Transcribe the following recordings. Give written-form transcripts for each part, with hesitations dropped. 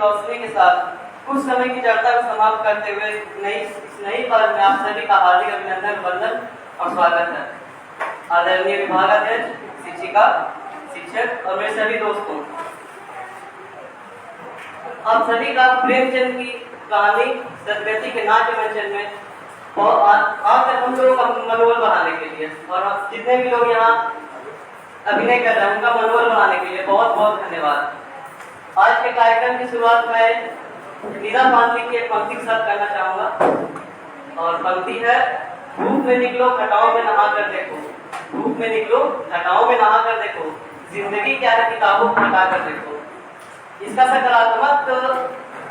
रोशनी के साथ कुछ समय की चर्चा को समाप्त करते हुए इस नई पर्व में आप सभी का हार्दिक अभिनंदन, वंदन और स्वागत है। आदरणीय विभागाध्यक्ष, शिक्षिका, शिक्षक और मेरे सभी दोस्तों, आप सभी का प्रेमचंद की कहानी सदगति के नाट्य मंचन में और आज तक हम लोगों का मनोबल बढ़ाने के लिए और जितने भी लोग यहाँ अभिनय कर रहे हैं उनका मनोबल बढ़ाने के लिए बहुत बहुत धन्यवाद। आज के कार्यक्रम की शुरुआत मैं नीरा पांडे की एक पंक्ति के साथ करना चाहूंगा और पंक्ति है, धूप में निकलो घटाओं में नहा कर देखो, धूप में निकलो घटाओं में नहा कर देखो, जिंदगी क्या है किताबों को हटा कर देखो। इसका सकारात्मक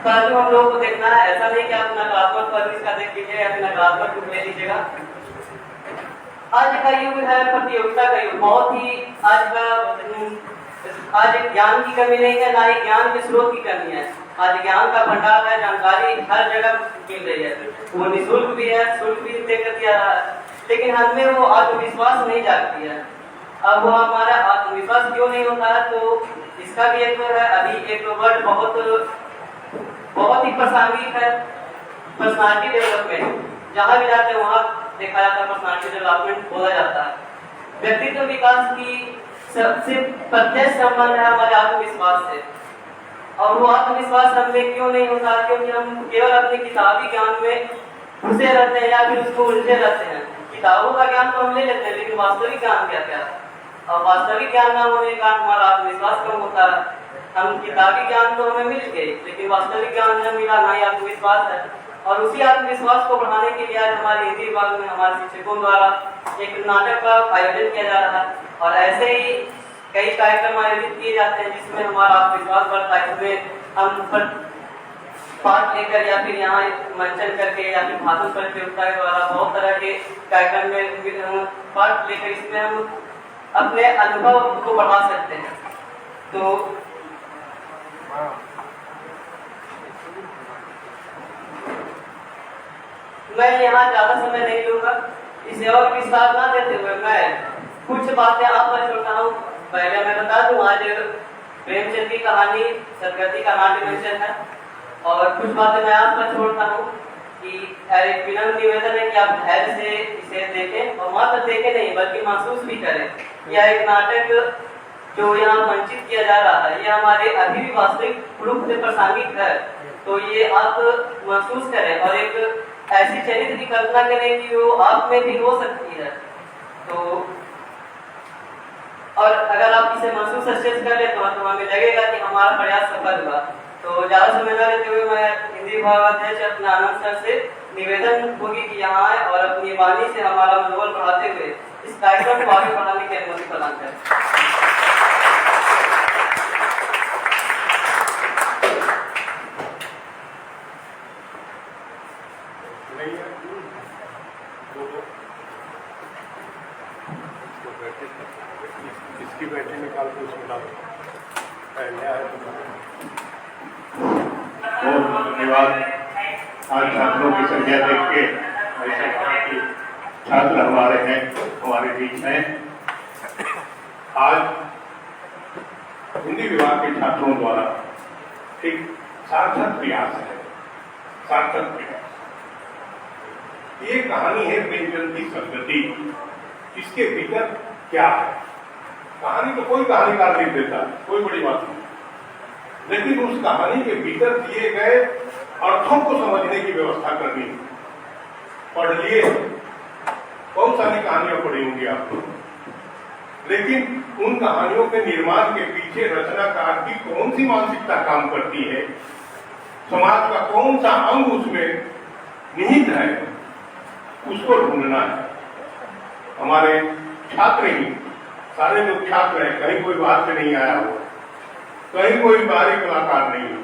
पहलू हम लोगों को देखना है, ऐसा नहीं कि आप नकारात्मक पहलू इसका देख लीजिए या फिर नकारात्मक रूप ले लीजिएगा। आज का युग है प्रतियोगिता का युग, बहुत ही आज ज्ञान की कमी नहीं है, ना ही ज्ञान के स्रोत की कमी है। आज ज्ञान का भंडार है, जानकारी हर जगह मिल रही है, वो निःशुल्क भी है, शुल्क भी देकर दिया रहा है, लेकिन हमें वो आत्मविश्वास नहीं जागती है। अब वो हमारा आत्मविश्वास क्यों नहीं होता है, तो इसका भी एक है, अभी एक वर्ड बहुत ही प्रासंगिक है, पर्सनालिटी डेवलपमेंट। जहाँ भी जाते हैं वहाँ देखा जाता है पर्सनालिटी डेवलपमेंट बोला जाता है। व्यक्तित्व विकास की सबसे प्रत्यक्ष संबंध है हमारे आत्मविश्वास से, और वो आत्मविश्वास हमें क्यों नहीं होता, क्योंकि हम केवल अपने किताबी ज्ञान में घुसे रहते हैं या फिर उसको उलझे रहते हैं। किताबों का ज्ञान तो हम ले लेते हैं, लेकिन वास्तविक ज्ञान क्या क्या है, और वास्तविक ज्ञान न होने के कारण हमारा आत्मविश्वास कम होता है। हम किताबी ज्ञान तो हमें मिल गए, लेकिन वास्तविक ज्ञान न मिला, ना ही आत्मविश्वास है। और उसी आत्मविश्वास को बढ़ाने के लिए आज हमारे हिंदी विभाग में हमारे शिक्षकों द्वारा एक नाटक का आयोजन किया जा रहा है, और ऐसे ही कई कार्यक्रम आयोजित किए जाते हैं जिसमें हमारा आत्मविश्वास बढ़ता है। इसमें हम पाठ लेकर या फिर यहाँ मंचन करके या फिर भाषण प्रतियोगिता के द्वारा बहुत तरह के कार्यक्रम में पाठ लेकर इसमें हम अपने अनुभव को बढ़ा सकते हैं। तो मैं यहाँ ज्यादा समय नहीं लूंगा, इसे और विस्तार न देते हुए मैं कुछ बातें आप पर छोड़ता हूँ। पहले मैं बता दूं, आज प्रेमचंद की कहानी सदगति का नाट्य मंचन है, और कुछ बातें मैं आप पर छोड़ता हूँ कि एक विनम्र निवेदन है कि आप धैर्य से इसे देखें, और मात्र देखें नहीं बल्कि महसूस भी करें। यह एक नाटक जो यहाँ मंचित किया जा रहा है, यह हमारे अभी भी वास्तविक रूप से प्रासंगिक है, तो ये आप महसूस करें और एक ऐसी चरित्र की कल्पना करें कि वो आप में भी हो सकती है। तो और अगर आप इसे महसूस अच्छे से कर लेते हो तो हमें लगेगा कि हमारा प्रयास सफल हुआ। तो ज्यादा समय न लेते हुए मैं हिंदी विभागाध्यक्ष अपने आनंद सर से निवेदन होगी कि यहाँ आए और अपनी वाणी से हमारा मनोबल बढ़ाते हुए इस कार्यक्रम को आगे बढ़ाने की अनुमति प्रदान करें। इसकी बैटरी निकाल के उसमें डाल बहुत धन्यवाद। आज छात्रों की संख्या देख के ऐसा कहा कि छात्र हमारे हैं, हमारे बीच हैं। आज हिंदी विभाग के छात्रों द्वारा एक सार्थक प्रयास है, सार्थक प्रयास। ये कहानी है प्रेमचंद की सदगति। इसके भीतर क्या है? कहानी तो कोई कहानीकार लिख देता, कोई बड़ी बात नहीं, लेकिन उस कहानी के भीतर दिए गए अर्थों को समझने की व्यवस्था करनी है। पढ़ लिए, बहुत सारी कहानियां पढ़ी होंगी आपको, लेकिन उन कहानियों के निर्माण के पीछे रचनाकार की कौन सी मानसिकता काम करती है, समाज का कौन सा अंग उसमें निहित है, उसको ढूंढना है। हमारे छात्र ही, सारे लोग छात्र हैं, कहीं कोई बाहर से नहीं आया हुआ, कहीं कोई बाहरी कलाकार नहीं है,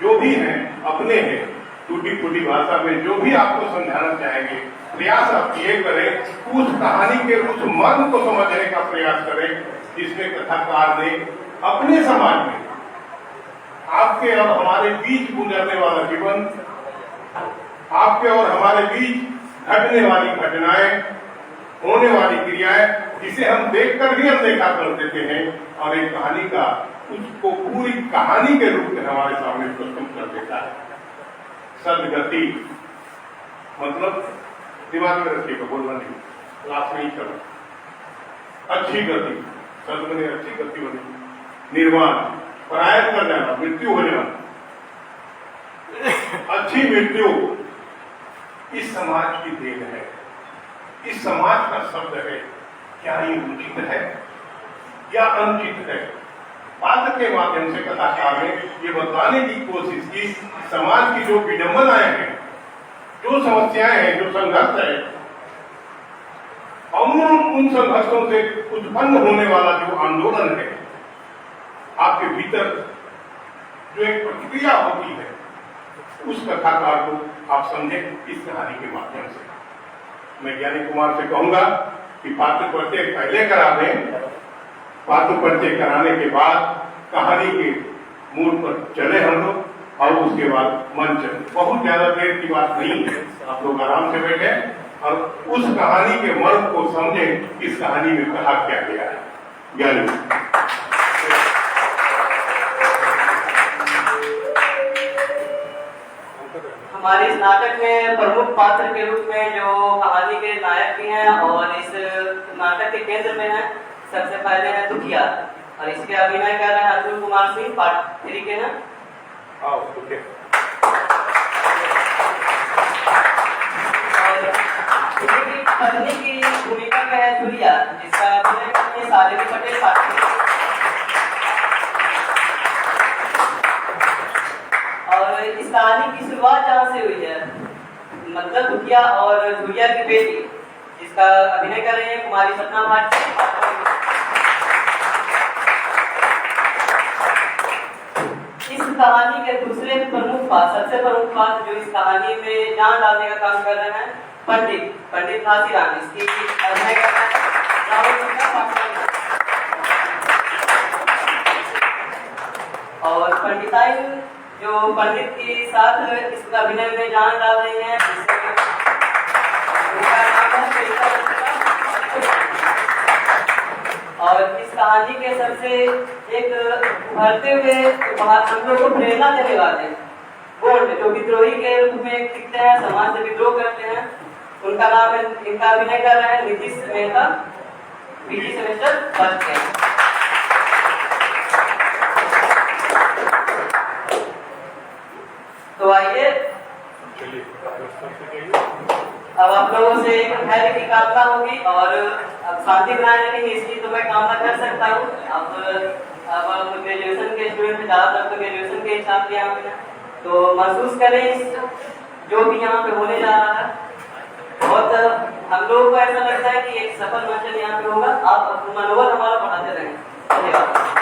जो भी हैं अपने हैं। टूटी फूटी भाषा में जो भी आपको समझाना चाहेंगे, प्रयास आप ये करें, उस कहानी के उस मर्म को समझने का प्रयास करें जिसमें कथाकार ने अपने समाज में आपके और हमारे बीच गुजरने वाला जीवन, आपके और हमारे बीच घटने वाली घटनाएं, होने वाली क्रियाएं, जिसे हम देखकर भी अनदेखा कर देते हैं और एक कहानी का उसको पूरी कहानी के रूप में हमारे सामने प्रस्तुत कर देता है। सदगति मतलब दिमाग में रखिएगा, बोलना नहीं, क्लास में ही करो। अच्छी गति, सद बने अच्छी गति बनी। निर्वाण, परायण कर जाना, मृत्यु हो जाना। अच्छी मृत्यु इस समाज की देन है, इस समाज का शब्द है। क्या ये उचित है या अनुचित है? पात्र के माध्यम से कथाकार ने ये बताने की कोशिश की, समाज की जो विडंबनाएं हैं, जो समस्याएं हैं, जो संघर्ष है, और उन संघर्षों से उत्पन्न होने वाला जो आंदोलन है, आपके भीतर जो एक प्रतिक्रिया होती है, उस कथाकार को आप समझें इस कहानी के माध्यम से। मैं ज्ञानी कुमार से कहूंगा कि पात्र परिचय पहले करा दें, पात्र परिचय कराने के बाद कहानी के मूल पर चले हम लोग, और उसके बाद मन चले। बहुत ज्यादा देर की बात नहीं है, आप लोग आराम से बैठे और उस कहानी के मर्म को समझें, इस कहानी में कहा क्या गया है। ज्ञानी हमारे इस नाटक में प्रमुख पात्र के रूप में जो कहानी के नायक भी हैं और इस नाटक के केंद्र में हैं, सबसे पहले है दुखिया, और इसके अभिनय कर रहे हैं अतुल कुमार सिंह, पार्ट 3 के हैं। और उनकी पत्नी की भूमिका में है जुलिया, जिसका अभिनय करते हैं शालिनी पटेल, पार्ट 3। और इस कहानी की शुरुआत जहाँ से हुई है, मतलब दुखिया और जुलिया की बेटी, जिसका अभिनय कर रहे हैं कुमारी सपना भाटी। इस कहानी के दूसरे प्रमुख पात्र, सबसे प्रमुख पात्र जो इस कहानी में जान डालने का काम कर रहे हैं, पंडित घासीराम, इसकी अभिनय कर रहे हैं राहुल गुप्ता। और पंडिताइन जो पंडित के साथ इस अभिनय में जान डाल रही हैं, उनका नाम है श्वेता दत्ता। और इस कहानी के सबसे एक उभरते हुए हम लोग को प्रेरणा देने वाले गोल्ड, जो विद्रोही के रूप में दिखते हैं, समाज से विद्रोह करते हैं, उनका नाम है, इनका अभिनय कर रहे हैं Nitish Mehta, PG semester first के। तो आइए अब आप लोगों से धैर्य की कामना होगी और अब शांति बनाए रखेंगे, इसकी तो मैं कामना कर सकता हूँ। अब ग्रेजुएशन के स्टूडेंट, ज़्यादातर तो ग्रेजुएशन के छात्र यहाँ पे, तो महसूस करें जो भी यहाँ पे होने जा रहा है। बहुत हम लोगों को ऐसा लगता है कि एक सफल मंचन यहाँ पे होगा। आप मनोबल हमारा बढ़ाते रहें। धन्यवाद।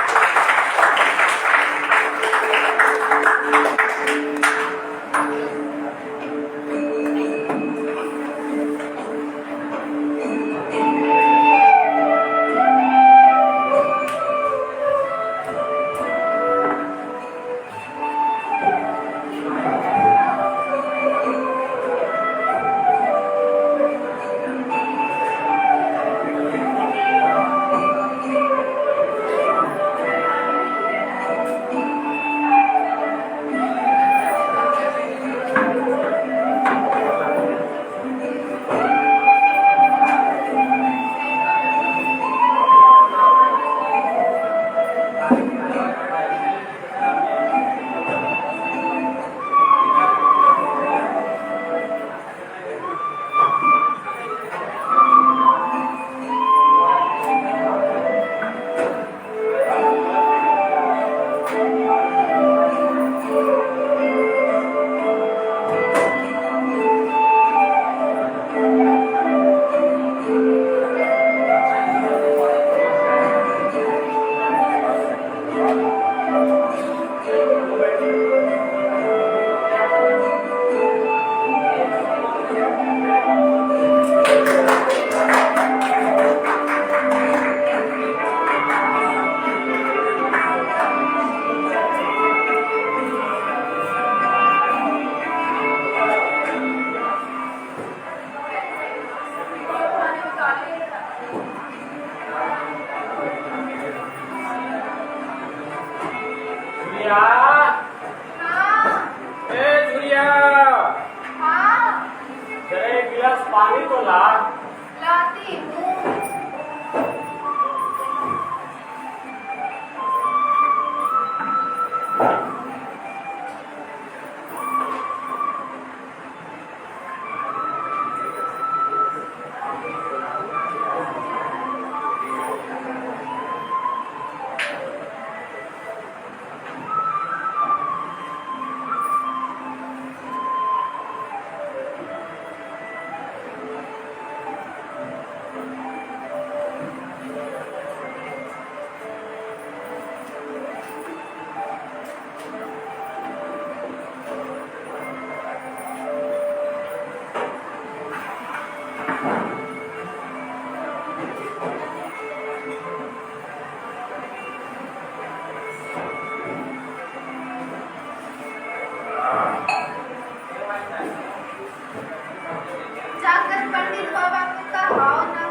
जाकर पंडित बाबा को कहाओ ना,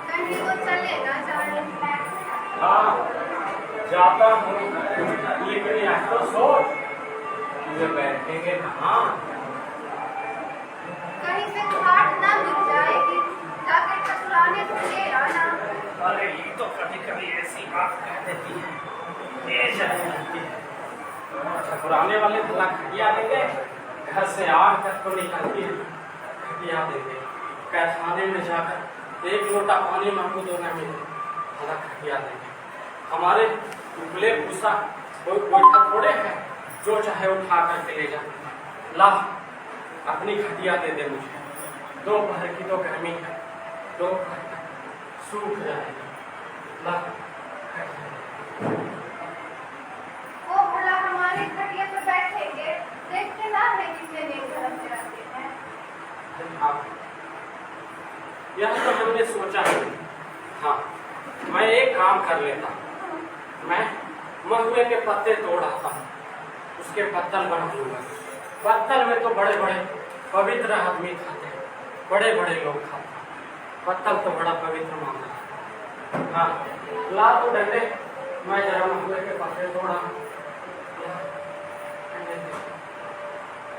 कहीं वो चले ना जाए। हाँ जाता हूँ, लेकिन यह तो सोच तुझे बैठेंगे कहाँ? कहीं से घाट ना मिल जाएगी, जाकर ठकुराने को ले आना। अरे ये तो कभी कभी ऐसी बात कह देती है, ये चली जाती है। ठकुराने वाले भला खटिया देंगे, घर से आग तक तो निकलती है, खटिया देंगे। पैखाने में जाकर एक लोटा पानी मांगो तो न मिले, भला खटिया देंगे। हमारे उबले भूसा कोई गोइठा थोड़े है जो चाहे उठा करके ले जा। ला अपनी खटिया दे दे मुझे, दोपहर की तो गर्मी है, दोपहर तक सूख जाएगी। ला खटिया दे। वो भला हमारे खटिया पे बैठेंगे, देखते ना है कितने नेक धर्म से रहते हैं। हाँ, यह तो हमने सोचा है। हाँ मैं एक काम कर लेता हूँ, मैं महुए के पत्ते तोड़ आता हूँ, उसके पत्तल बना लूंगा। पत्तल में तो बड़े बड़े पवित्र आदमी खाते हैं, बड़े बड़े लोग खाते हैं। पत्तल तो बड़ा पवित्र मामला है। हाँ ला तो डंडे, मैं जरा महुए के पत्ते तोड़ा।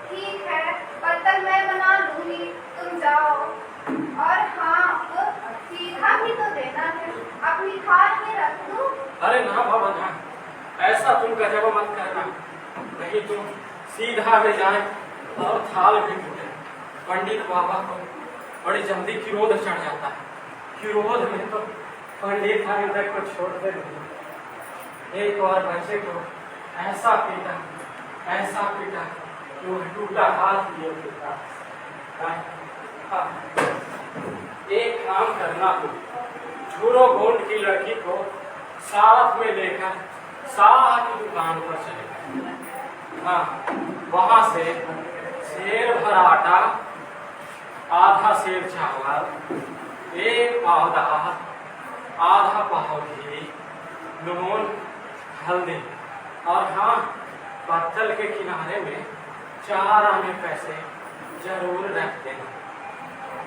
ठीक है, पत्तल मैं बना लूंगी, तुम जाओ। और हाँ, वो सीधा भी तो देना है, अपनी थाल में रख दूं। अरे ना बाबा ना, ऐसा तुम गजब मत करना, नहीं तुम सीधा में जाए और थाल भी टूटे। पंडित बाबा को बड़ी जल्दी किरोध चढ़ जाता है, किरोध में तो पंडित हरिंदर को छोड़ते नहीं। एक बार बच्चे को ऐसा पीटा कि वो टूटा हाथ लिए टूटा। एक काम करना तुम, झूरो गोंड की लड़की को साथ में लेकर साह की दुकान पर चले। हाँ वहां से सेर भर आटा, आधा सेर चावल, एक पाव दाल, आधा पाव घी, नून, हल्दी और हाँ पत्तल के किनारे में 4 आने पैसे जरूर रख देना।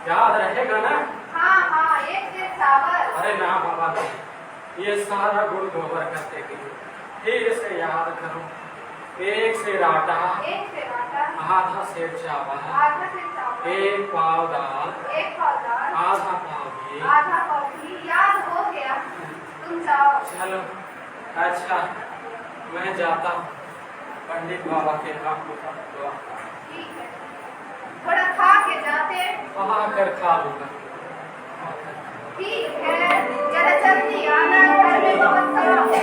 याद रहेगा ना? हाँ हाँ, एक से चावल। अरे ना बाबा नहीं, ये सारा गुड़ गोबर करते कि फिर इसे याद करो। एक सेर आटा, एक से आटा, आधा सेर चावल, आधा से चावल, एक पाव दाल, एक पाव दाल, आधा पाव घी। आधा पाव घी। याद हो गया, तुम जाओ। चलो अच्छा, मैं जाता हूँ पंडित बाबा के काम को दुआ। ठीक है, थोड़ा खा के जाते। कर खा लूंगा। ठीक है, जरा जल्दी आना, घर में बहुत काम है।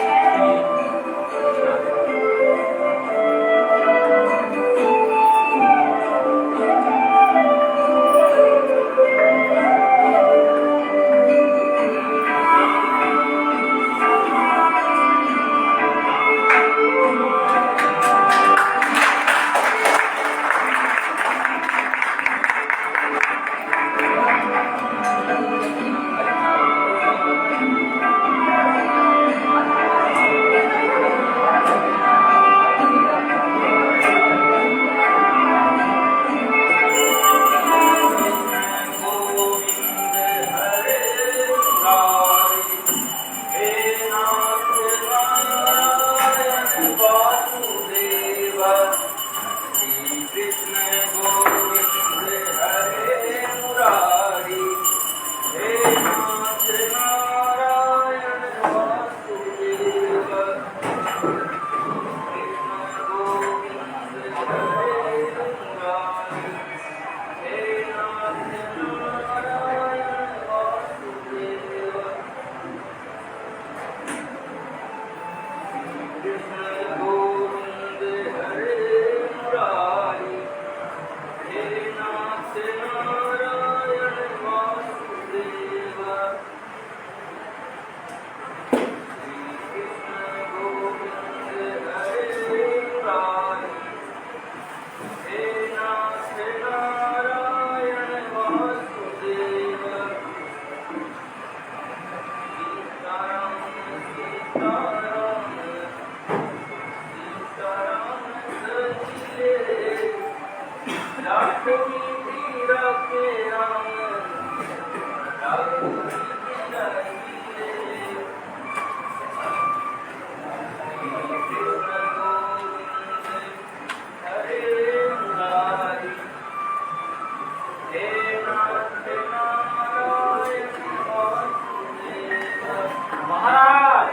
महाराज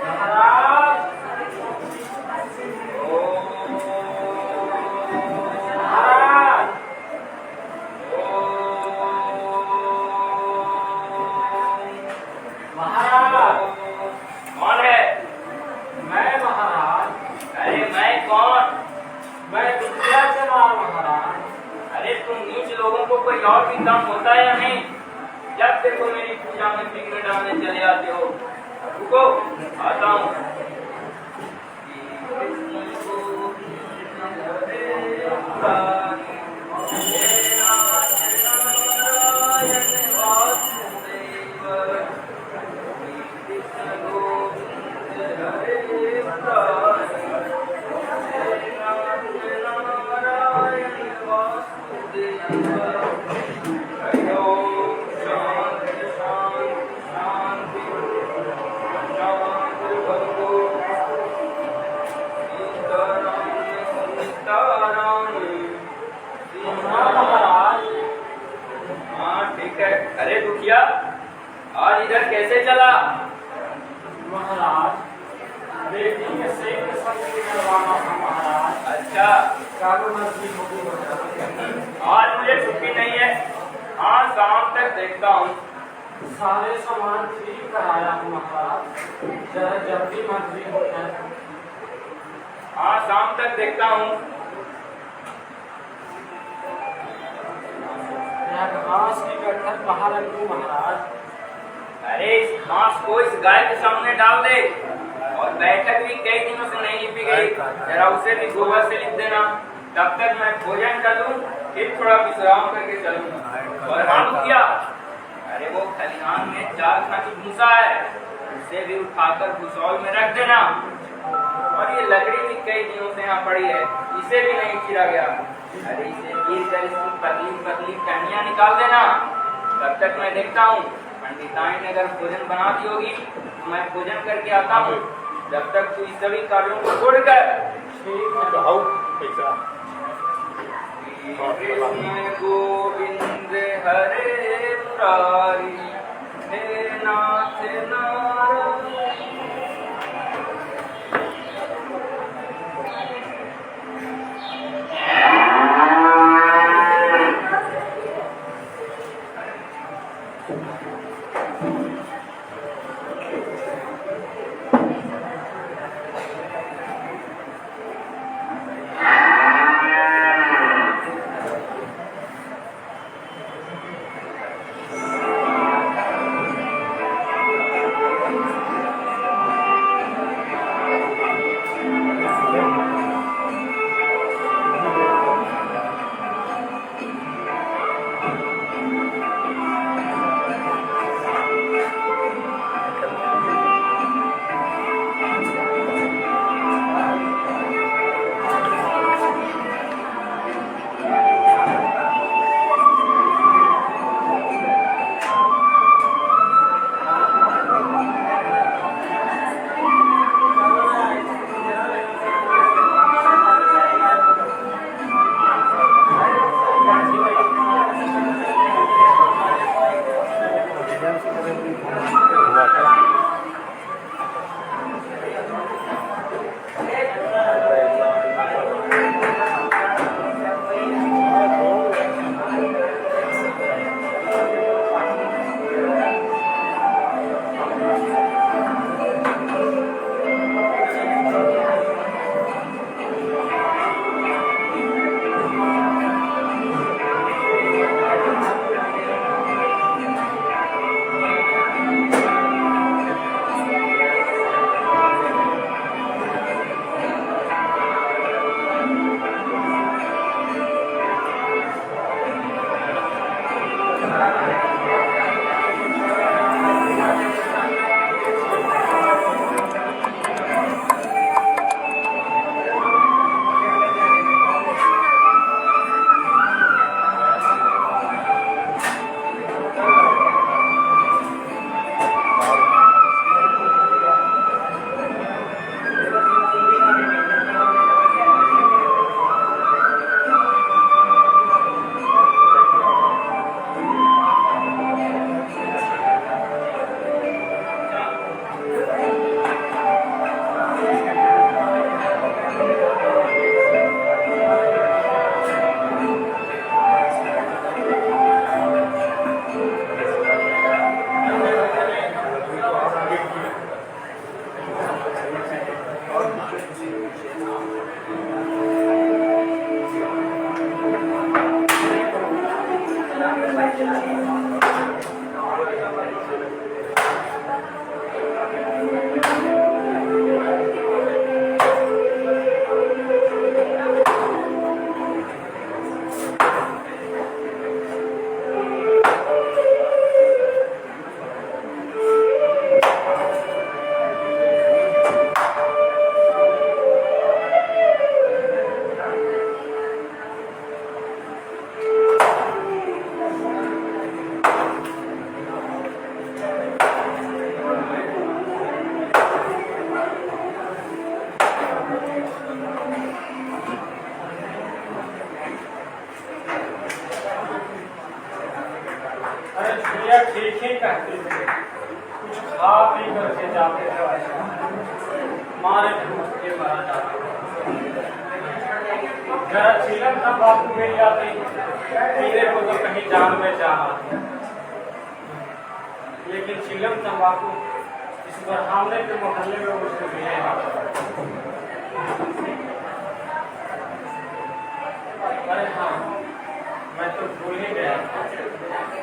महाराज महाराज महाराज कौन है? मैं महाराज, अरे मैं कौन? मैं विद्या चमार महाराज। अरे तुम नीच लोगों को कोई और भी काम होता है या नहीं? जब देखो मेरी पूजा में विघ्न डालने चले आते हो। रुको, आता हूँ। हाँ ठीक है। अरे दुखिया, आज इधर कैसे चला? महाराज, बेटी के सेठ के संग करवाना था महाराज। अच्छा, कानून मंत्री होगी महाराज। आज मुझे छुट्टी नहीं है। हाँ, शाम तक देखता हूँ। सारे सामान ठीक कराया हूँ महाराज, जरा जल्दी मंत्री हो जाए। हाँ, शाम तक देखता हूँ। घास की गठर बाहर रख दूं महाराज। अरे इस घास को इस गाय के सामने डाल दे। और बैठक भी कई दिनों से नहीं लिपी गई, जरा उसे भी गोबर से लिप देना। तब तक मैं भोजन कर लूं, फिर थोड़ा विश्राम करके चलूंगा। और हाँ दुखिया, अरे वो खलिहान में 4 खांची भूसा है, उसे भी उठाकर भूसौल में रख देना। और ये लकड़ी भी कई दिनों से यहाँ पड़ी है, इसे भी नहीं चीरा गया। अरे इसे गिर कर इसकी पतली पतली टहनियाँ निकाल देना। तब तक मैं देखता हूँ, पंडिताई ने अगर भोजन बना दी होगी तो मैं भोजन करके आता हूँ। जब तक तू इस सभी कार्यों को छोड़कर पैसा कृष्ण गोविंद हरे मुरारी हे नाथ नारायण। ठीक ही कहते थे, कुछ खा पी करके जाते थे, मारे भूख के मारा जाते थे। जरा चिलम तंबाकू मिल जाती, पीने को तो कहीं जान में जान आती, लेकिन चिलम तंबाकू इस बरहाने के मोहल्ले में उसको मिले। अरे हाँ, मैं तो भूल ही गया,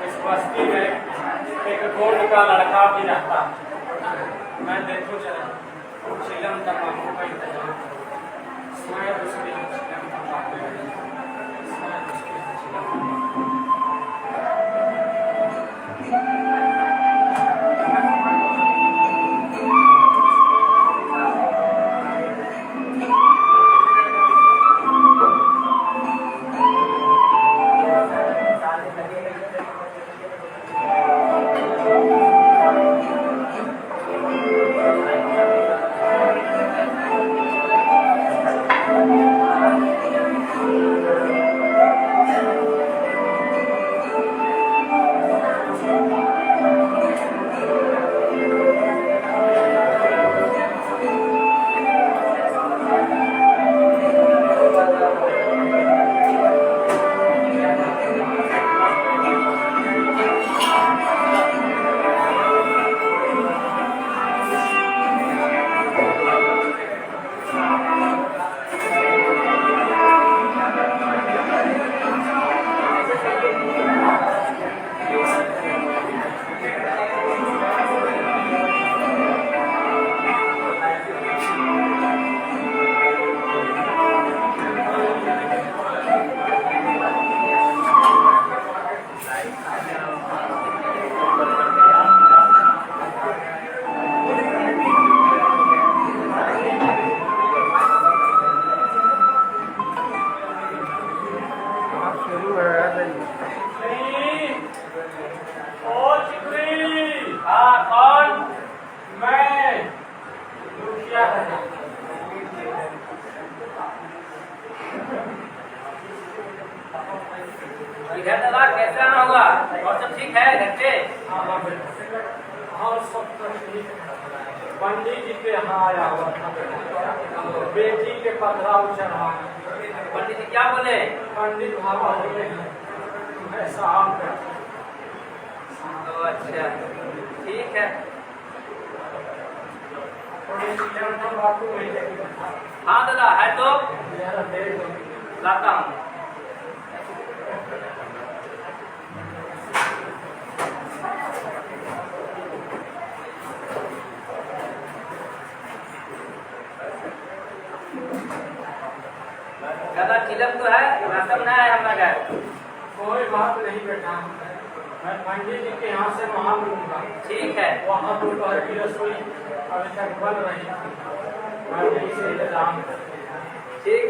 इस बस्ती में एक गोंड का लड़का भी रहता। मैं देखूं जरा चिलम तंबाकू का इंतजाम करूं, शायद उसके यहाँ चिलम तंबाकू है, शायद उसके यहाँ चिलम तंबाकू। इधर दादा कैसे आना होगा? और सब ठीक है घर पे? हाँ सब तो ठीक है। पंडित जी के यहाँ आया हुआ था, बेटी के पथराव चढ़ा। पंडित जी क्या बोले? पंडित बाबा बोले ऐसा आप तो अच्छा ठीक है। हाँ दादा है तो लाता हूँ। दादा चिलम तो है, रसम ना है हमारा घर। कोई बात नहीं बेटा, मैं पंडित जी के यहाँ से वहाँ मिलूंगा। ठीक है। वहाँ दोपहर की रसोई अभी तक बन रही है, मैं यहीं से इंतजाम ठीक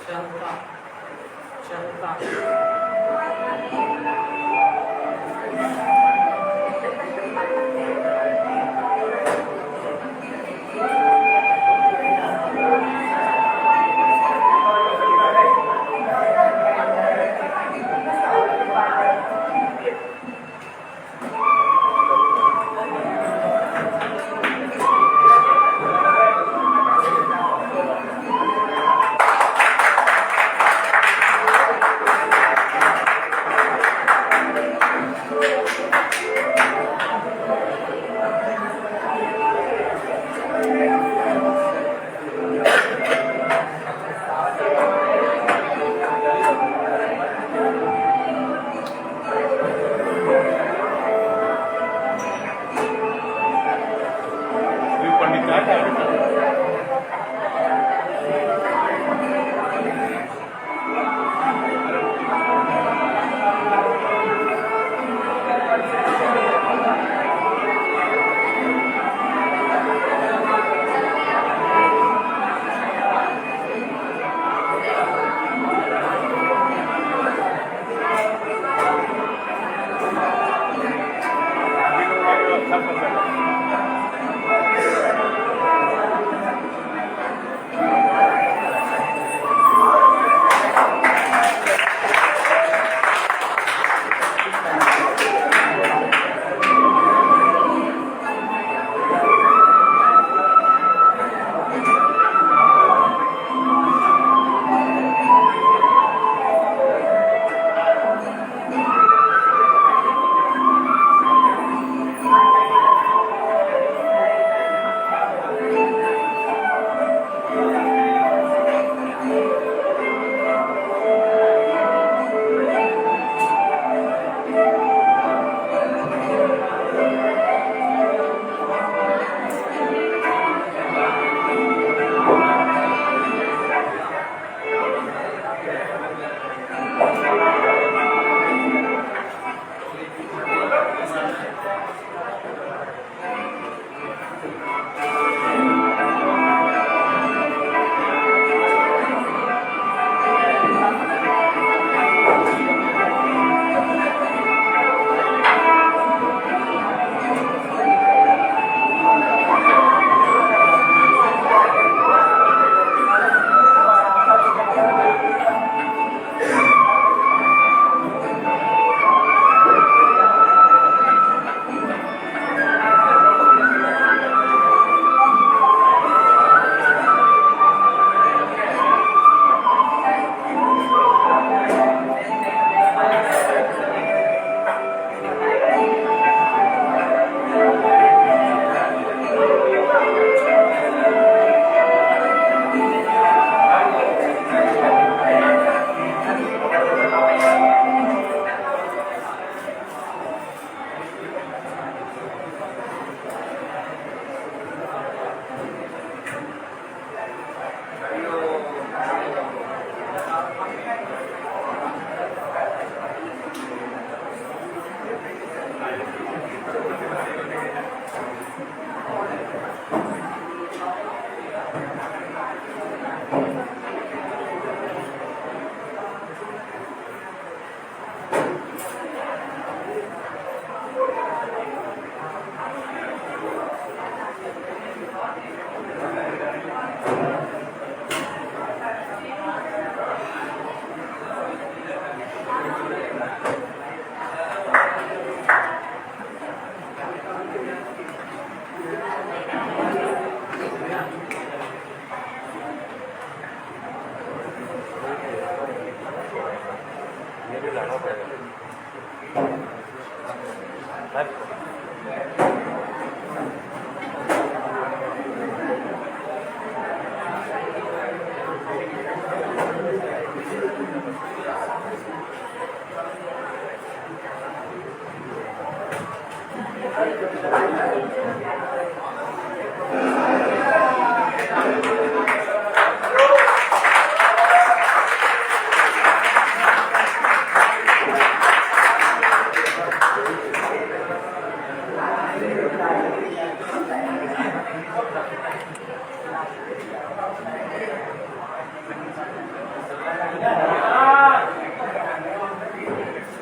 चलता चलता।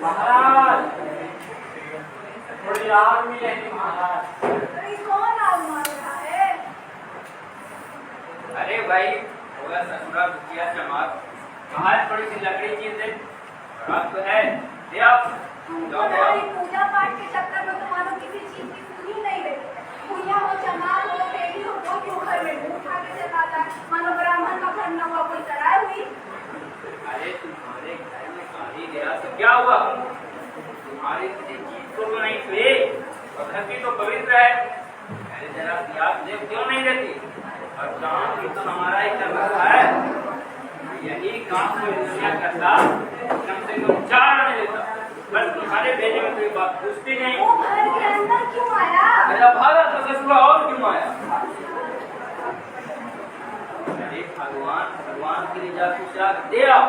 महाराज थोड़ी आग मिलेगी महाराज। अरे कौन आग मार रहा है? अरे भाई होगा ससुरा दुखिया चमार कहाँ थोड़ी सी लकड़ी चीज दे रात तो है दे आप जाओ दे तुम्हारी आप। पूजा पाठ के चक्कर में तुम्हारा किसी चीज की सुनी नहीं रही। भूया हो, चमार हो, बेटी हो, तो क्यों घर में मुंह उठा के चला जाए? मानो ब्राह्मण का घर न हुआ, कोई चढ़ाई हुई। अरे तुम्हारे घर में शादी गया तो क्या हुआ? तुम्हारी किसी चीज को तो नहीं छुए और धरती तो पवित्र है। अरे जरा त्याग देव क्यों नहीं देती? और काम भी तो हमारा ही कर रहा है। यही काम को दुनिया करता कम से कम 4 आने देता। बस तुम्हारे बेटे में कोई बात पूछती नहीं। वो घर के अंदर क्यों आया? मेरा भागा तो ससुरा और क्यों आया? अरे भगवान के लिए जाके श्राद्ध दे आओ।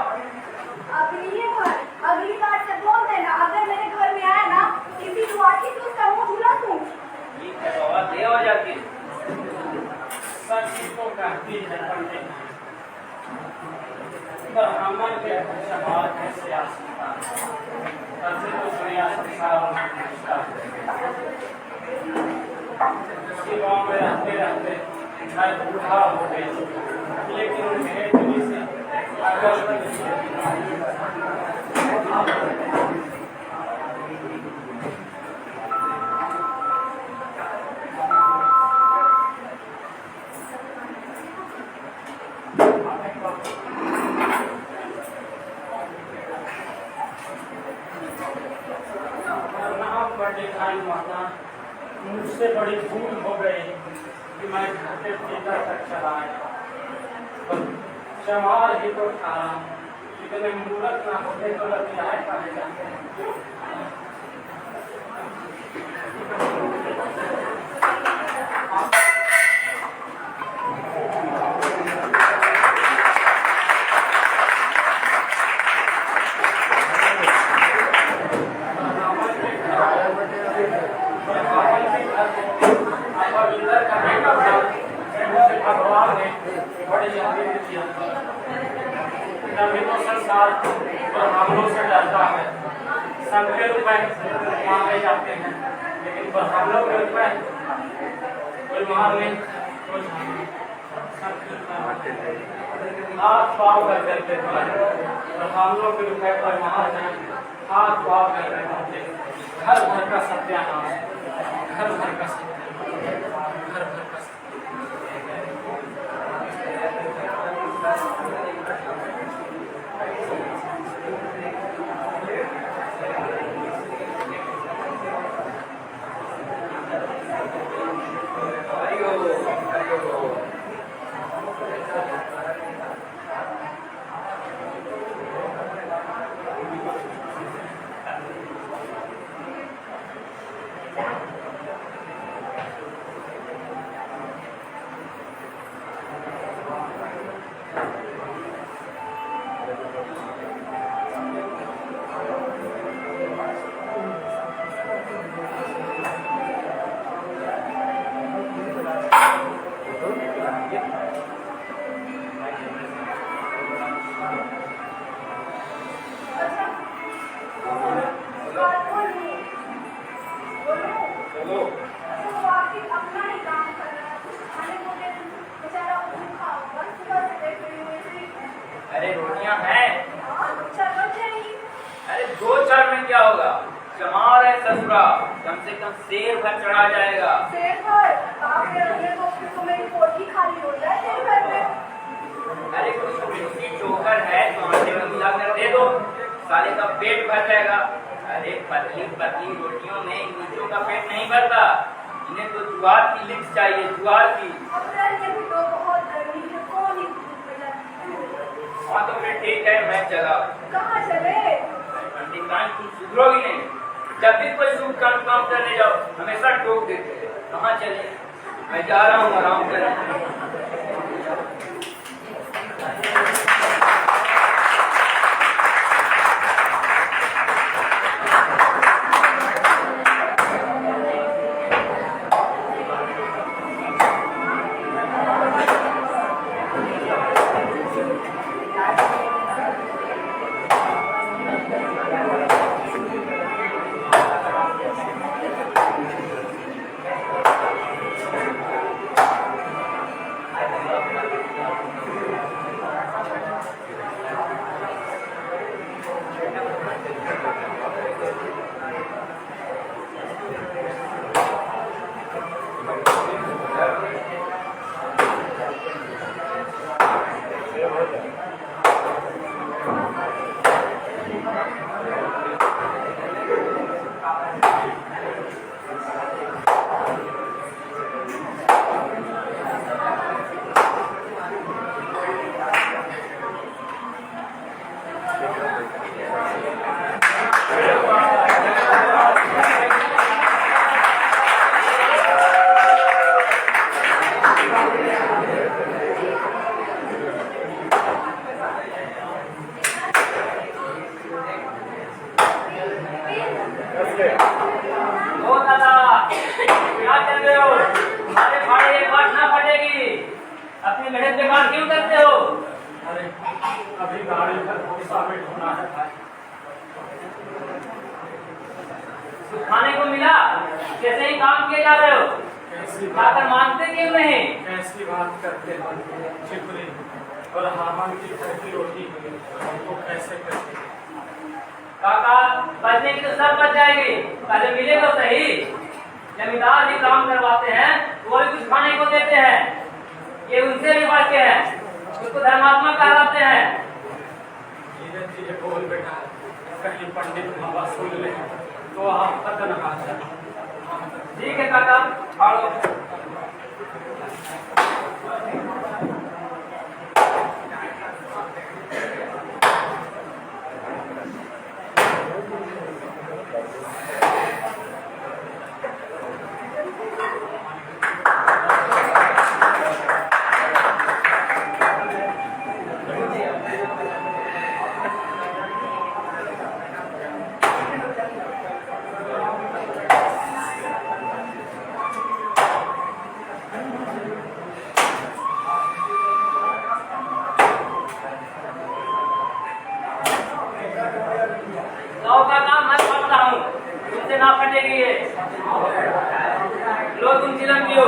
अगली बार से बोल देना, अगर मेरे घर में आया ना किसी दुआठी तो उसका मुंह धुला दूं। ठीक है बाबा दे हो जाती। सच तो कहती है पंडित, ब्राह्मण के समाज कैसे आ सकता है? तब तो दुनिया संसार इसी गाँव में रहते रहते मैं बूढ़ा हो गई, लेकिन मेरे दिल से माता मुझसे बड़ी भूल हो गई कि मैं घर के भीतर तक चला आया। चमार ही तो था, इतने मूर्ख ना होते तो लतियाए पाए जाते। भगवान ने बड़ी जल्दी किया, तभी तो संसार ब्राह्मणों से डरता है। संख्य रुपए मांगे जाते हैं, लेकिन ब्राह्मणों के रुपए कोई मार नहीं, हाथ पाव कर करते ब्राह्मणों के रुपए कोई मार नहीं, हाथ पाव कर करते घर भर का सत्यानाश, घर भर का सत्यानाश, घर भर का अरे रोटियां हैं। अरे 2-4 में क्या होगा? चमार है ससुरा, कम से कम सेर भर चढ़ा जाएगा। अरे कुछ मिट्टी चोकर है तो आटे में मिला कर दे दो, साले का पेट भर जाएगा। अरे पतली पतली रोटियों में नीचों का पेट नहीं भरता, इन्हें तो जुआर की लिप्स चाहिए, जुआर की। अप्रैल में भी तो बहुत गर्मी है, कौन ही धूप में जाती है? हाँ तो फिर ठीक है, मैं चला। कहाँ चले? पंडितान तुम सुधरोगी नहीं, जब भी कोई शुभ काम करने जाओ हमेशा टोक देते हैं। कहाँ चले? मैं जा रहा हूँ, आराम करें। अपनी मेहनत बेकार क्यों करते हो? अरे अभी गाड़ी पर शामिल होना है भाई। कुछ खाने को मिला? कैसे ही काम किए जा रहे हो? खाकर मानते क्यों नहीं? कैसी बात करते हो? चिपरी और हामन की घर की रोटी हमको कैसे करते? काका बचने की तो सब बच जाएगी, पहले मिले तो सही। जमींदार भी काम करवाते हैं, वो भी कुछ खाने को देते हैं, ये उनसे भी बढ़ के हैं, उसको धर्मात्मा कहलाते हैं। धीरे धीरे बोल बेटा, कहीं पंडित बाबा सुन ले तो आप पतन आ जाए। ठीक है काका, आओ। ना फटेगी ये। लो तुम चिलम पियो।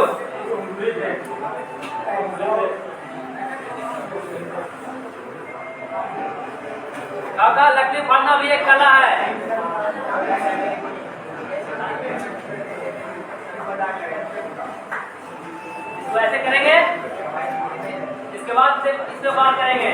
काका लकड़ी फाड़ना भी एक कला है। तो ऐसे करेंगे, इसके बाद इससे बात करेंगे।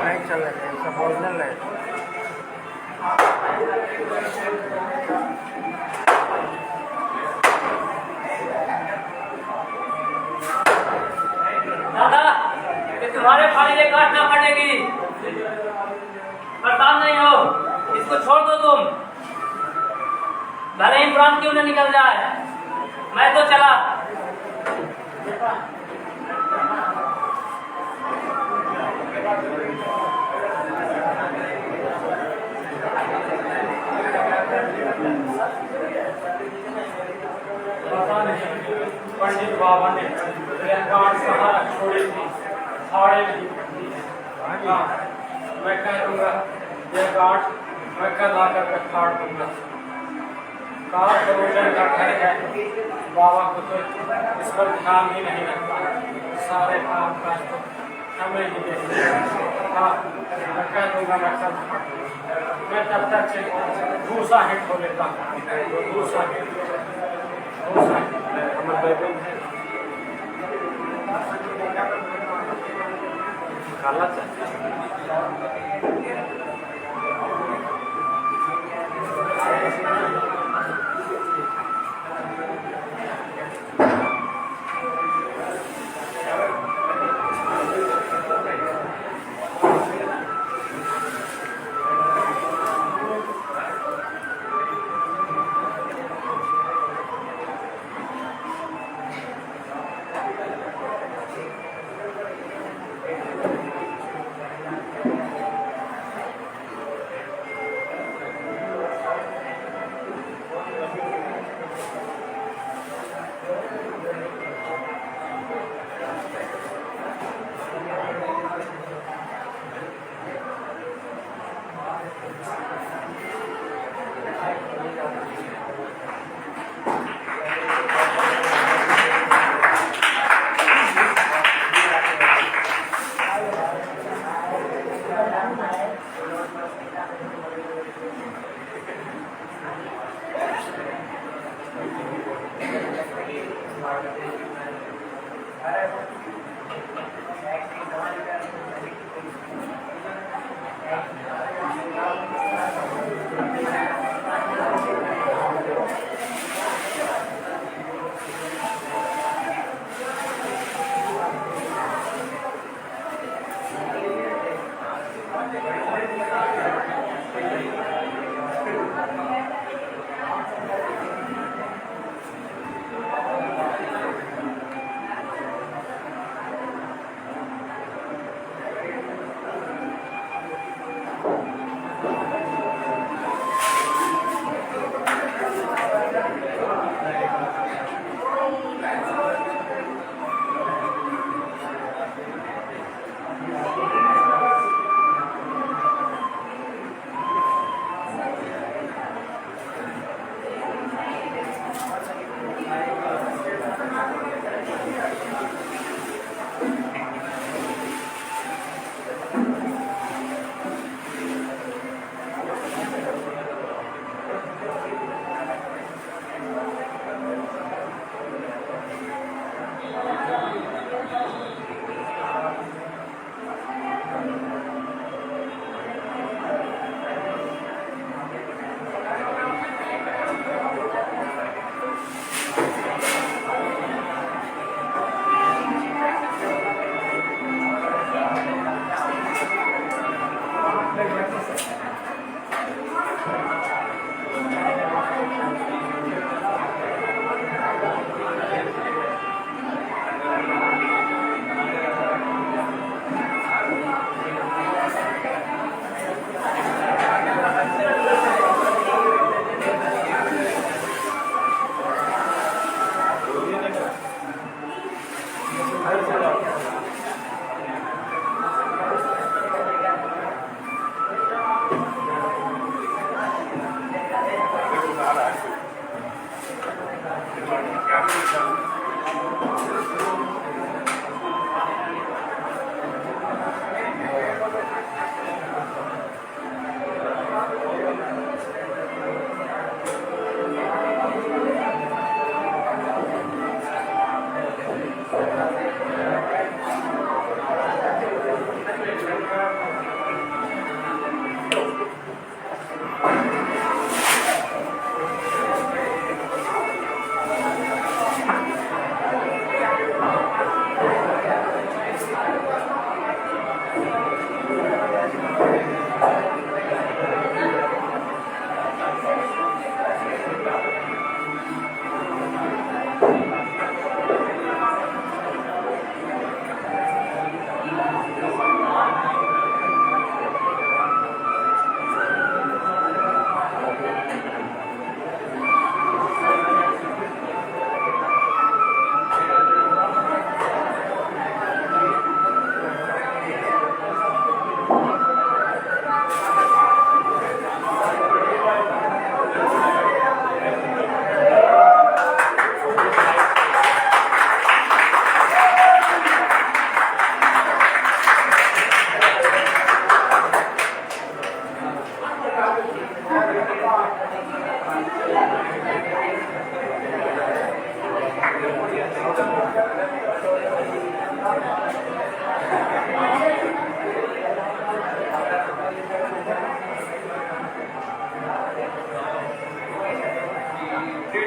नहीं चल रहा है, सब ओरिजिनल है। दादा, ये तुम्हारे फाड़ी ये काट ना फटेगी। परेशान नहीं हो, इसको छोड़ दो तुम। भले ही प्राण क्यों न निकल जाए, मैं तो चला। पता नहीं पंडित बाबा ने गांठ सहारा छोड़ी थी, फाड़े नहीं पड़ती है। हाँ, मैं कह दूंगा ये गांठ मैं कल आकर के फाड़ दूंगा। कार प्रयोजन का घर है, बाबा को तो इस पर ध्यान ही नहीं रखता, सारे काम काज तो हमें ही देखते हैं। हाँ, मैं कह दूंगा मैं सब, मैं तब तक से दूसरा हिट हो लेता हूँ, दूसरा हिट हमारे बैगन है काला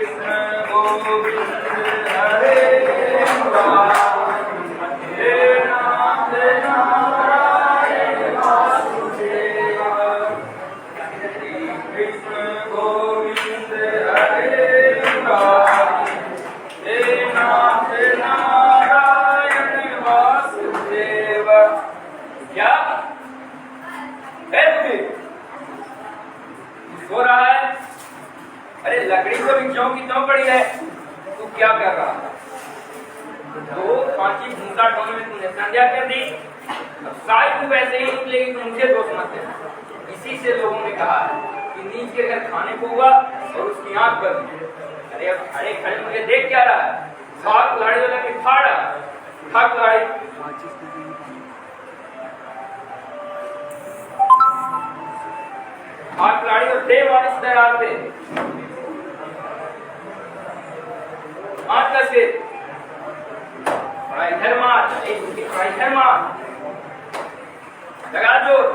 कृष्ण गोविंद हरे मुरारी नाथ नारायण वासुदेव श्री कृष्ण गोविंद हरे मुरारी नाथ नारायण वासुदेव। क्या सो रहा है? अरे लकड़ी तो भी क्यों की क्यों पड़ी है? तू क्या कर रहा है? तो पांची भूसा ढोने में तूने संध्या कर दी, अब शायद तू वैसे ही निकलेगी तो मुझे दोष मत देना। इसी से लोगों ने कहा है कि नीच के घर खाने को हुआ और उसकी आंख बंद। अरे अब खड़े खड़े मुझे देख क्या रहा है? सात लाड़ी वाला के फाड़ा ठक लाड़ी हाथ लाड़ी और दे वारिस दरार पे हाथ का सिर इधर मार, इधर मार, लगा जोर,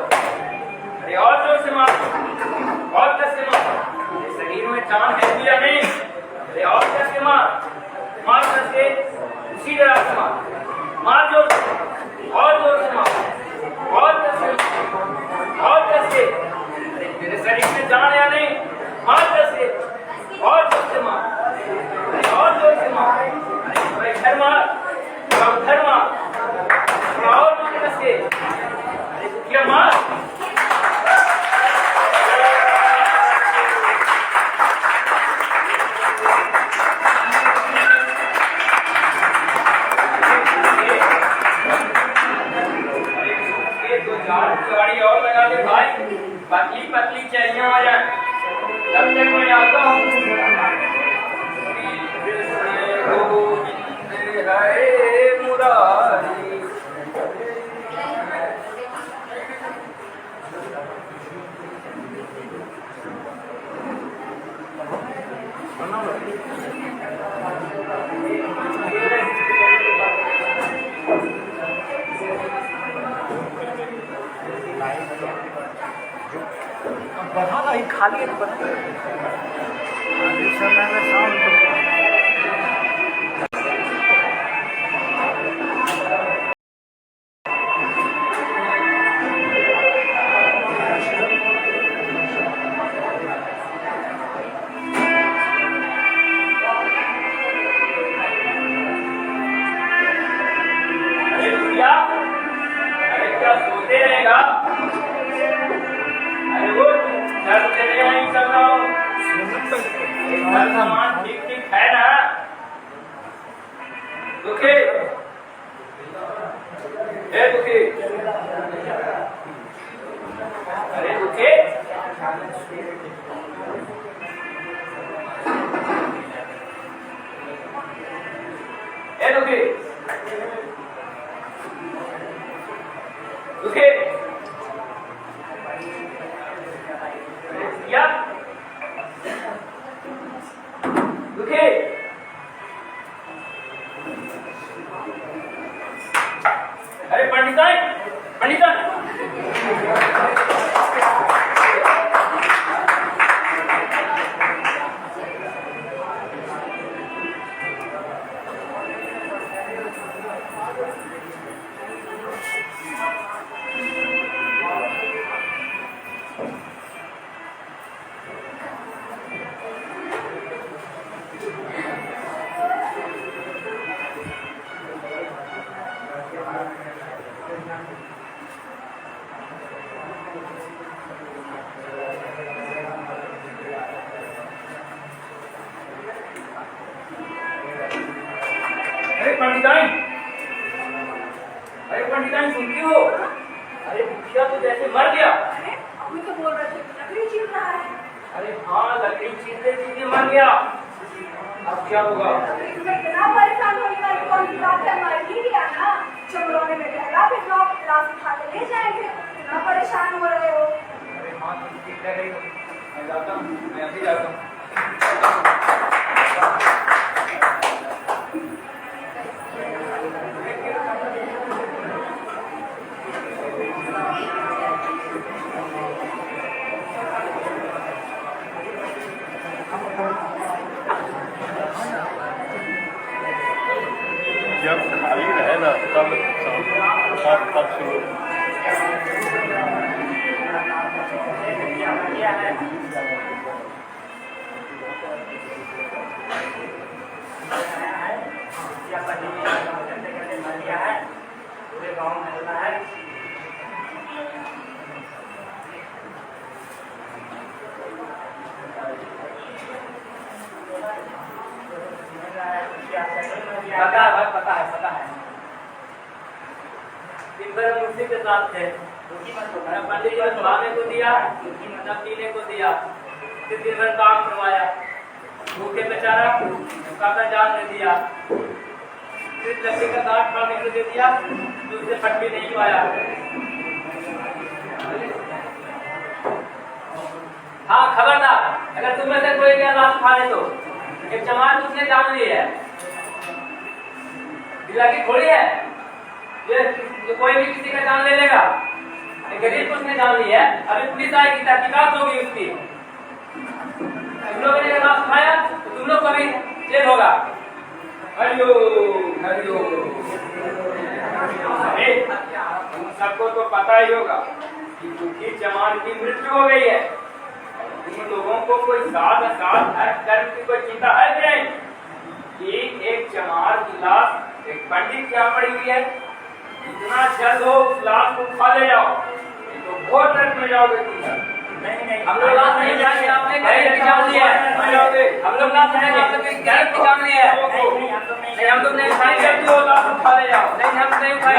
अरे और जोर से मार, और कस से मार। शरीर में जान है या नहीं? अरे और कस से मार, मार कस के उसी तरह से मार, मार जोर से, और जोर से मार, और कस से, और कस से। तेरे शरीर में जान या नहीं? मार कस के, और जोर से मार, और जोर से मार, इधर मार, उधर मार, और मार कस के, क्या मार? तो गाड़ी और लगा दे भाई, पतली पतली चाहिए आ जाए, तब तक मैं आता हूँ। गोविंद हरे मुरारी। बढ़ा नहीं खाली है तो समय में शाम अरे क्या सोते रहेगा? अरे वो घर चले नहीं चल रहा हूँ, घर सामान ठीक ठीक है ना? दुखी है दुखी, अरे दुखी है दुखी, दुखी या दुखी। अरे पंडिताई पंडिता पंडिताई सुनती हो? अरे मुखिया तो जैसे मर गया। अरे अभी तो बोल रहे थे लकड़ी चीर रहा है। अरे हाँ, लकड़ी चीरते चीरते मर गया। अब क्या होगा? इतना परेशान होने वाली कौन सी बात है? मर ही गया ना, चमड़ोने में टहला फिर लाश उठा के ले जाएंगे। इतना परेशान हो रहे हो? अरे हाँ, तुम ठीक कह रही हो। मैं जाता हूँ, मैं अभी जाता हूँ। तब शुरू किया है पूरे गांव में हल्ला है। पता है भाई, पता है दिन भर हम उसी के साथ थे। पंडित जी ने खाने को दिया, न पीने को दिया, फिर दिन भर काम करवाया, भूखे बेचारा काका जान दे दिया, फिर लकड़ी का काट खाने को दे दिया, दूसरे फट भी नहीं पाया। हाँ खबरदार, अगर तुम में से कोई गया रात खाने तो एक चमार उसने जान ली है, दिलाकी थोड़ी है ये कोई भी किसी का जान ले लेगा। गरीब को उसने जान ली है, अभी पुलिस आएगी, तहकीकात होगी उसकी। तुम लोगों ने रात खाया तो तुम लोग को भी जेल होगा। हरिओम हरिओम। तुम सबको तो पता ही होगा कि दुखी चमार की मृत्यु हो गई है। तुम लोगों को कोई साथ धर्म की कोई चिंता है कि नहीं? कि एक चमार की लाश एक पंडित की यहाँ पड़ी हुई है, जितना जल्द हो उस लाश को उठा ले जाओ, तो बहुत दर्द में जाओगे तुम सब। नहीं हम लोग लाश नहीं जाएंगे, आपने गरीब की जान ली है, हम लोग लाश जाएंगे, आप लोग गरीब की जान ली है। नहीं हम लोग नहीं उठाएंगे, तो लाश उठा ले जाओ। नहीं हम नहीं उठाएंगे।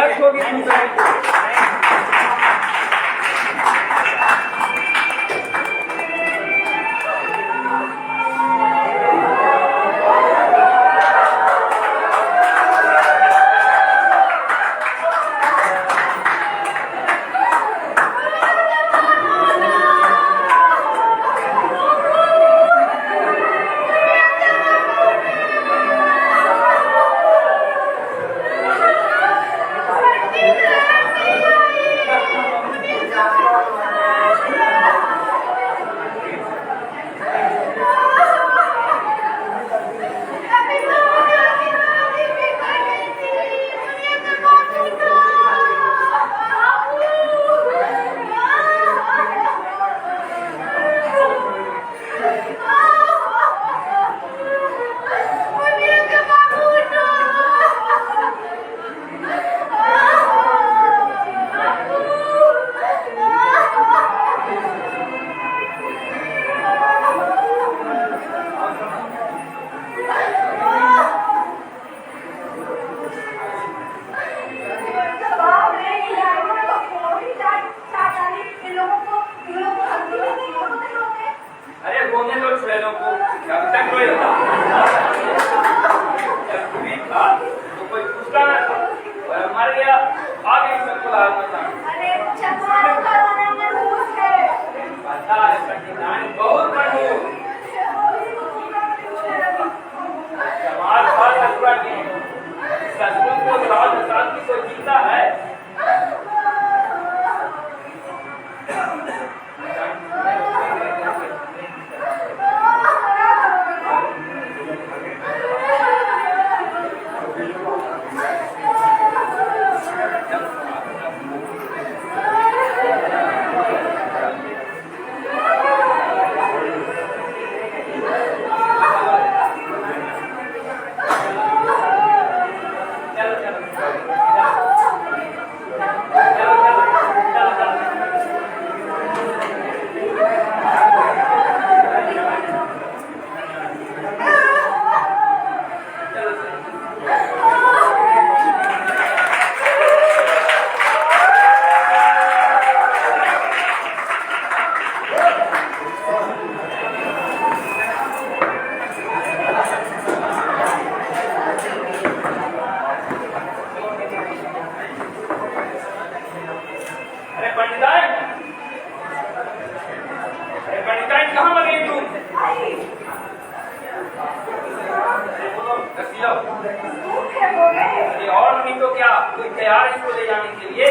और नहीं तो क्या, कोई तैयार इसको ले जाने के लिए?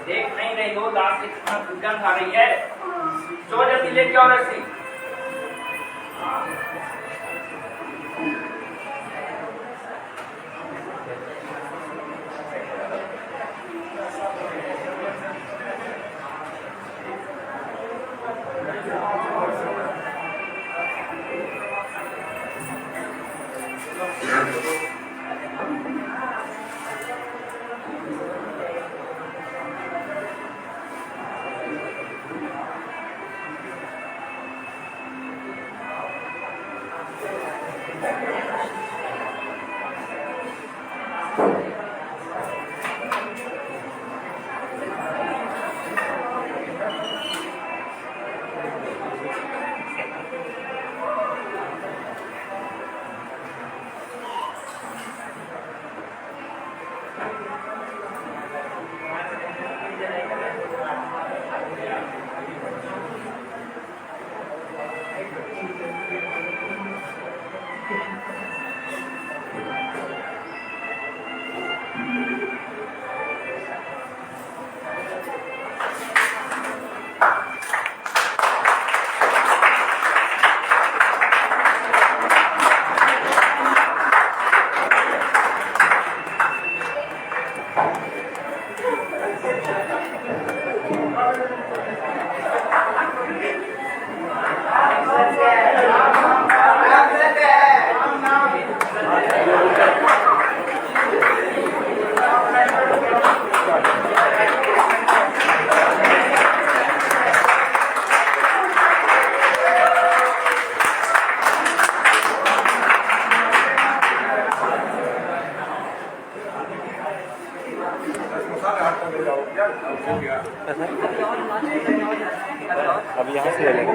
देख नहीं रही हो दांत से कितना दुर्गंध आ रही है। चो जल्दी लेके आओ रस्सी। अब यहाँ से ले लेंगे।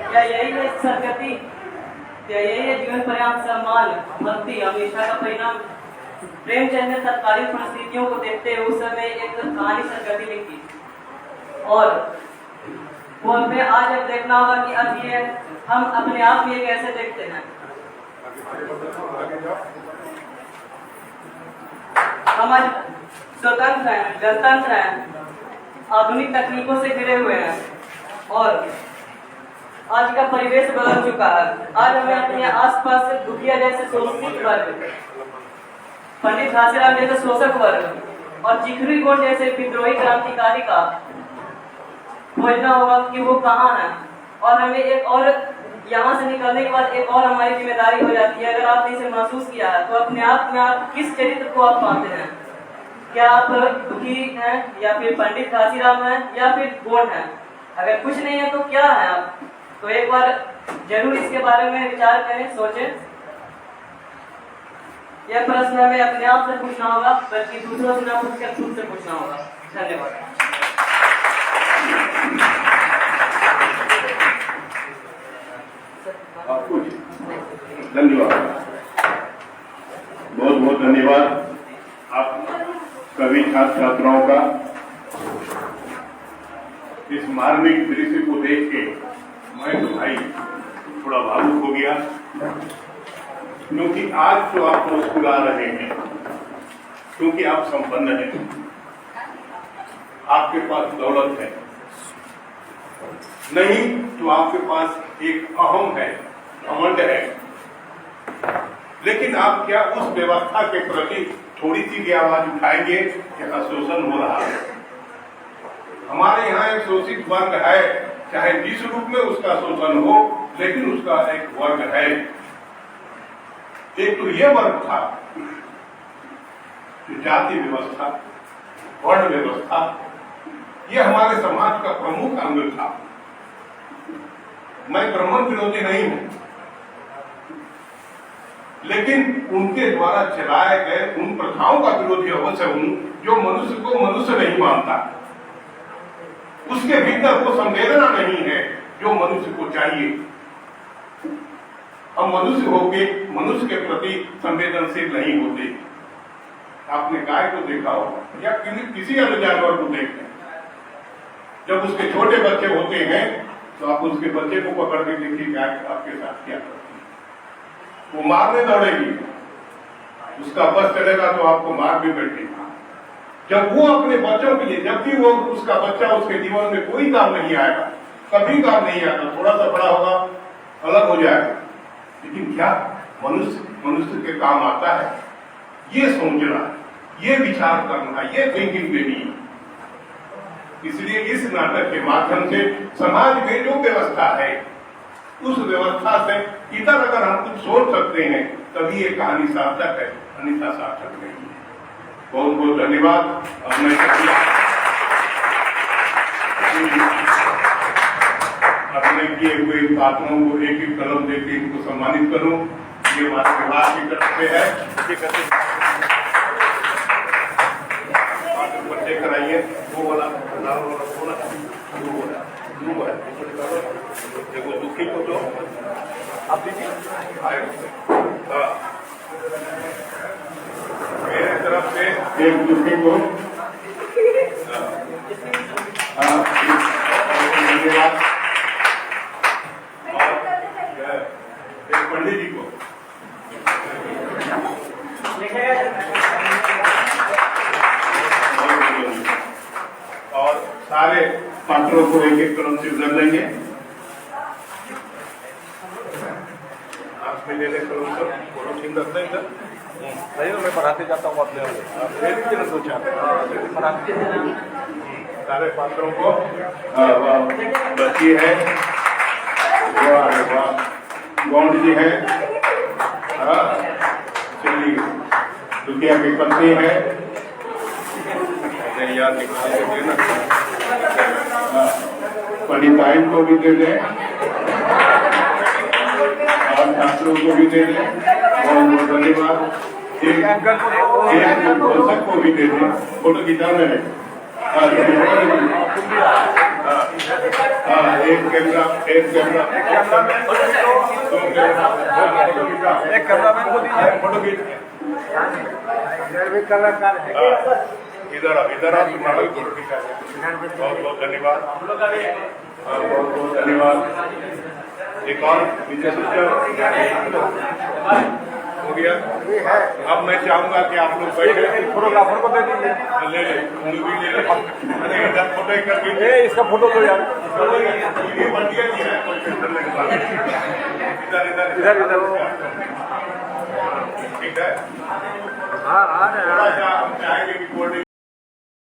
क्या यही है सदगति, क्या यही है जीवन पर्यंत सम्मान, भक्ति, हमेशा का परिणाम? प्रेमचंद ने तत्कालीन परिस्थितियों को देखते हुए उस समय एक कहानी सदगति लिखी, और वो हमें आज अब देखना होगा कि अब ये हम अपने आप में ये कैसे देखते हैं। हम आज स्वतंत्र हैं, गणतंत्र हैं, आधुनिक तकनीकों से घिरे हुए हैं, और आज का परिवेश बदल चुका है। आज हमें अपने आसपास से दुखिया जैसे शोषित वर्ग, पंडित घासीराम जैसे शोषक वर्ग और जिगरी गोंड जैसे विद्रोही क्रांतिकारी का खोजना होगा कि वो कहाँ है। और हमें एक और यहाँ से निकलने के बाद एक और हमारी जिम्मेदारी हो जाती है। अगर आपने इसे महसूस किया है तो अपने आप में आप किस चरित्र को आप पाते हैं? क्या आप दुखी हैं, या फिर पंडित घासीराम हैं, या फिर गोंड हैं? अगर कुछ नहीं है तो क्या है आप? तो एक बार जरूर इसके बारे में विचार करें, सोचें। यह प्रश्न हमें अपने आप से पूछना होगा, बल्कि दूसरों से ना पूछकर खुद से पूछना होगा। धन्यवाद। आपको धन्यवाद, बहुत बहुत धन्यवाद आप सभी छात्र छात्राओं का। इस मार्मिक दृश्य को देख के मैं तो भाई थोड़ा भावुक हो गया, क्योंकि आज तो आप मुस्कुरा रहे हैं क्योंकि आप संपन्न हैं, आपके पास दौलत है, नहीं तो आपके पास एक अहम है, घमंड है। लेकिन आप क्या उस व्यवस्था के प्रति थोड़ी सी भी आवाज उठाएंगे कि शोषण हो रहा है? हमारे यहाँ एक शोषित वर्ग है, चाहे जिस रूप में उसका शोषण हो, लेकिन उसका एक वर्ग है। एक तो ये वर्ग था जो जाति व्यवस्था, वर्ण व्यवस्था, ये हमारे समाज का प्रमुख अंग था। मैं ब्राह्मण विरोधी नहीं हूं, लेकिन उनके द्वारा चलाए गए उन प्रथाओं का विरोधी अवश्य हूं जो मनुष्य को मनुष्य नहीं मानता। उसके भीतर वो संवेदना नहीं है जो मनुष्य को चाहिए। हम मनुष्य होके मनुष्य के प्रति संवेदनशील नहीं होते। आपने गाय को देखा हो या किसी अन्य जानवर को देखते, जब उसके छोटे बच्चे होते हैं तो आप उसके बच्चे को पकड़ के देखिए गाय आपके साथ क्या करती है। वो मारने दौड़ेगी, उसका बस चलेगा तो आपको मार भी बैठेगा। जब वो अपने बच्चों के लिए, जबकि वो उसका बच्चा उसके जीवन में कोई काम नहीं आएगा, कभी काम नहीं आता, थोड़ा सा बड़ा होगा अलग हो जाएगा, लेकिन क्या मनुष्य के काम आता है? ये सोचना, ये विचार करना, ये थिंकिंग देनी है। इसलिए इस नाटक के माध्यम से समाज में जो व्यवस्था है उस व्यवस्था से इधर अगर हम कुछ सोच सकते हैं तभी ये कहानी सार्थक है, अन्यथा सार्थक नहीं है। बहुत बहुत धन्यवाद। अब मैं अपने किए हुए छात्रों को एक एक कलम देकर इनको सम्मानित करूं। ये हमारे विभाग की तरफ से है। बच्चे कराइए वो वाला देखो दुखी को तो आप मेरे तरफ से एक दुखी को धन्यवाद, और एक पंडित जी को और सारे पात्रों को एक एक कलम से उधर लेंगे। में ले ले करो सर, फोटो खींच रखते इधर। नहीं मैं पढ़ाते जाता हूँ अपने वाले आप ले लीजिए ना 2-4 पढ़ाते सारे पात्रों को बच्ची है, गौंड जी है, चलिए दुनिया की पत्नी है, याद निकाल के देना, पंडिताइन को भी दे दें और छात्रों को भी दे दें, बहुत बहुत धन्यवाद। एक दर्शक को भी दे दें, फोटो खिंचाना है। एक कैमरा को दीजिए, फोटो खींच। इधर आप तुम्हारा फोटो खींचा। बहुत बहुत धन्यवाद, बहुत बहुत धन्यवाद। एक और नीचे हो गया। अब मैं चाहूंगा कि आप लोग बैठे, फोटोग्राफर को दे दीजिए। ले ले इधर फोटो ही कर दीजिए। इसका फोटो तो यार ये बढ़िया जी है, कोई टेंशन नहीं है। इधर ठीक है। हाँ आ रहे हैं। थोड़ा सा हम चाहेंगे कि कोल्ड